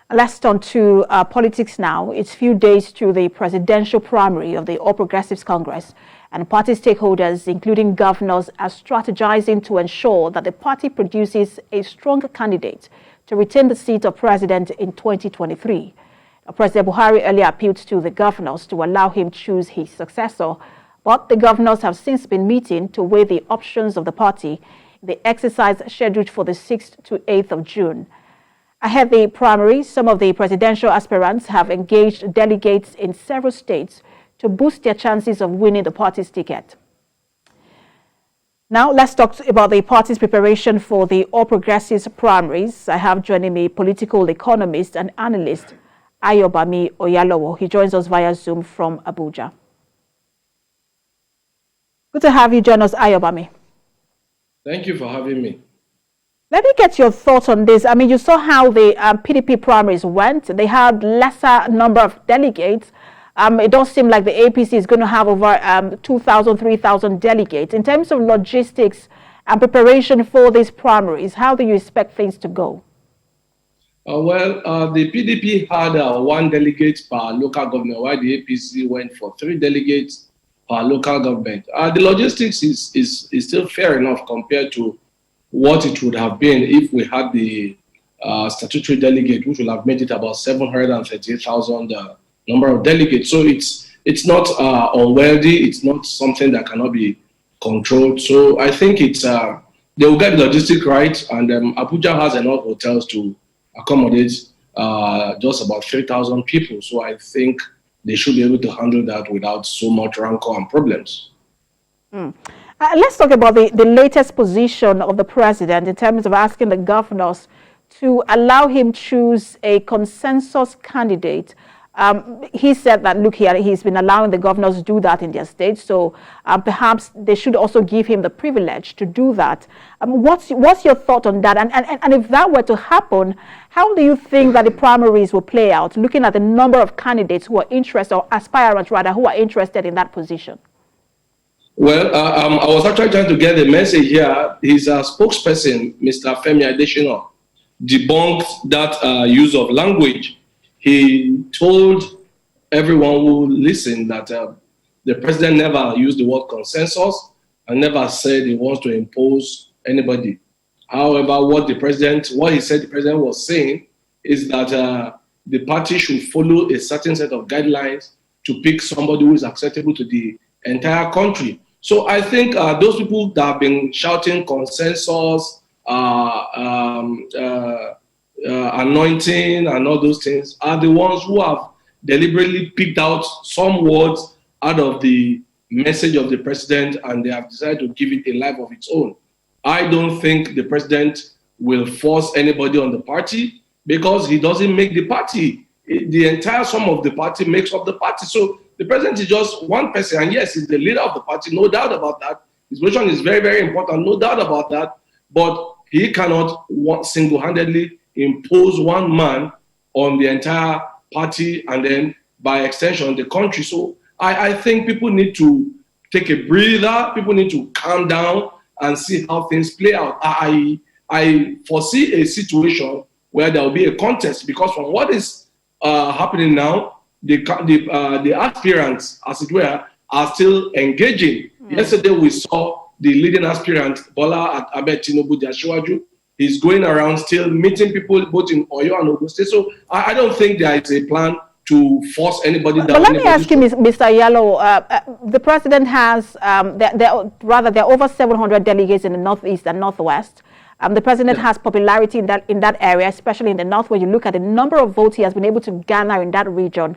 Let's turn to politics now. It's few days to the presidential primary of the All Progressives Congress, and party stakeholders, including governors, are strategizing to ensure that the party produces a strong candidate to retain the seat of president in 2023. President Buhari earlier appealed to the governors to allow him choose his successor, but the governors have since been meeting to weigh the options of the party in the exercise scheduled for the 6th to 8th of June. Ahead of the primary, some of the presidential aspirants have engaged delegates in several states to boost their chances of winning the party's ticket. Now, let's talk about the party's preparation for the All Progressives primaries. I have joining me political economist and analyst Ayobami Oyalowo. He joins us via Zoom from Abuja. Good to have you join us, Ayobami. Thank you for having me. Let me get your thoughts on this. I mean, you saw how the PDP primaries went. They had lesser number of delegates. It does seem like the APC is going to have over 2,000, 3,000 delegates. In terms of logistics and preparation for these primaries, how do you expect things to go? The PDP had 1 delegate per local government, while the APC went for 3 delegates per local government. The logistics is still fair enough compared to what it would have been if we had the statutory delegate, which would have made it about 738,000 number of delegates. So it's not unworthy. It's not something that cannot be controlled. So I think they will get the logistic right, and Abuja has enough hotels to accommodate just about 3,000 people. So I think they should be able to handle that without so much rancor and problems. Let's talk about the latest position of the president in terms of asking the governors to allow him choose a consensus candidate. He said that, look, he's been allowing the governors to do that in their states, so perhaps they should also give him the privilege to do that. What's your thought on that? And if that were to happen, how do you think that the primaries will play out, looking at the number of candidates who are interested, or aspirants rather, who are interested in that position? Well, I was actually trying to get the message here. His spokesperson, Mr. Femi Adesina, debunked that use of language. He told everyone who listened that the president never used the word consensus and never said he wants to impose anybody. However, what he said the president was saying is that the party should follow a certain set of guidelines to pick somebody who is acceptable to the entire country. So I think those people that have been shouting consensus, anointing and all those things are the ones who have deliberately picked out some words out of the message of the president, and they have decided to give it a life of its own. I don't think the president will force anybody on the party, because he doesn't make the party. The entire sum of the party makes up the party. So the president is just one person, and yes, he's the leader of the party, no doubt about that. His position is very, very important, no doubt about that. But he cannot single-handedly impose one man on the entire party and then, by extension, the country. So I think people need to take a breather. People need to calm down and see how things play out. I foresee a situation where there will be a contest, because from what is happening now, the aspirants, as it were, are still engaging. Yesterday, we saw the leading aspirant, Bola Ahmed Tinubu Asiwaju. He's going around still meeting people both in Oyo and Ogun State. So I don't think there is a plan to force anybody down. But let me ask you, Mr. Oyalowo, the president has, there are over 700 delegates in the Northeast and Northwest. The president has popularity in that area, especially in the North, where you look at the number of votes he has been able to garner in that region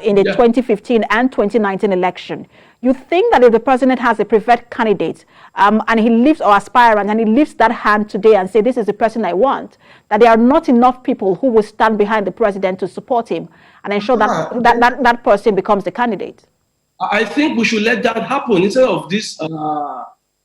in the 2015 and 2019 election. You think that if the president has a preferred candidate and he lifts, or aspirant, and he lifts that hand today and say, this is the person I want, that there are not enough people who will stand behind the president to support him and ensure that person becomes the candidate? I think we should let that happen instead of this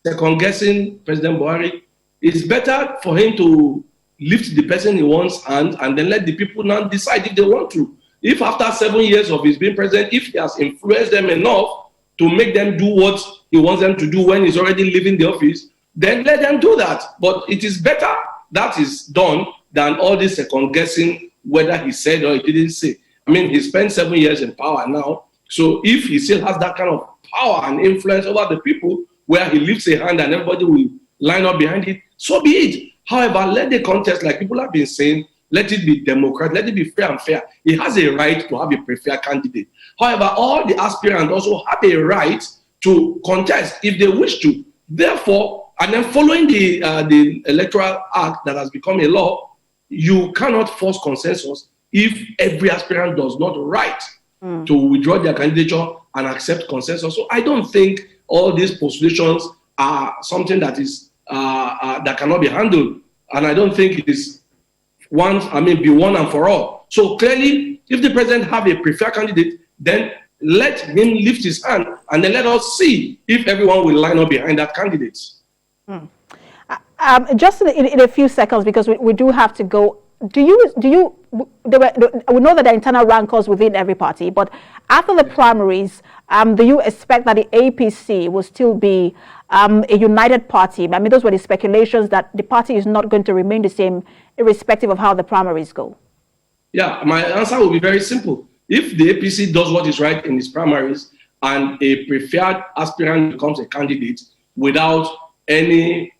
second-guessing President Buhari. It's better for him to lift the person he wants and then let the people now decide if they want to. If after 7 years of his being president, if he has influenced them enough to make them do what he wants them to do when he's already leaving the office, then let them do that. But it is better that is done than all this second guessing whether he said or he didn't say. I mean, he spent 7 years in power now. So if he still has that kind of power and influence over the people, where he lifts a hand and everybody will line up behind it, so be it. However, let the contest, like people have been saying, let it be democratic, let it be fair and fair. He has a right to have a preferred candidate. However, all the aspirants also have a right to contest if they wish to. Therefore, and then following the Electoral Act that has become a law, you cannot force consensus if every aspirant does not right to withdraw their candidature and accept consensus. So I don't think all these postulations are something that is that cannot be handled, and I don't think it is be one and for all. So clearly, if the president have a preferred candidate, then let him lift his hand, and then let us see if everyone will line up behind that candidate. Just in a few seconds, because we do have to go. We know that there are internal rancors within every party, but after the primaries, do you expect that the APC will still be a united party? I mean, those were the speculations that the party is not going to remain the same, irrespective of how the primaries go. Yeah, my answer will be very simple. If the APC does what is right in its primaries and a preferred aspirant becomes a candidate without any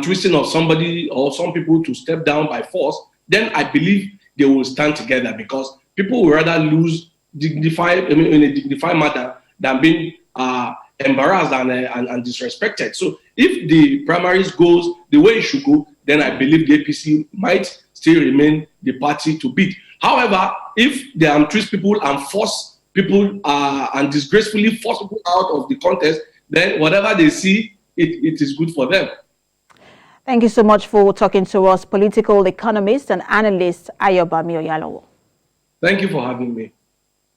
twisting of somebody or some people to step down by force, then I believe they will stand together, because people would rather lose in a dignified manner than being embarrassed and disrespected. So if the primaries goes the way it should go, then I believe the APC might still remain the party to beat. However, if they twist people and force people and disgracefully force people out of the contest, then whatever they see, it is good for them. Thank you so much for talking to us, political economist and analyst Ayobami Oyalowo. Thank you for having me.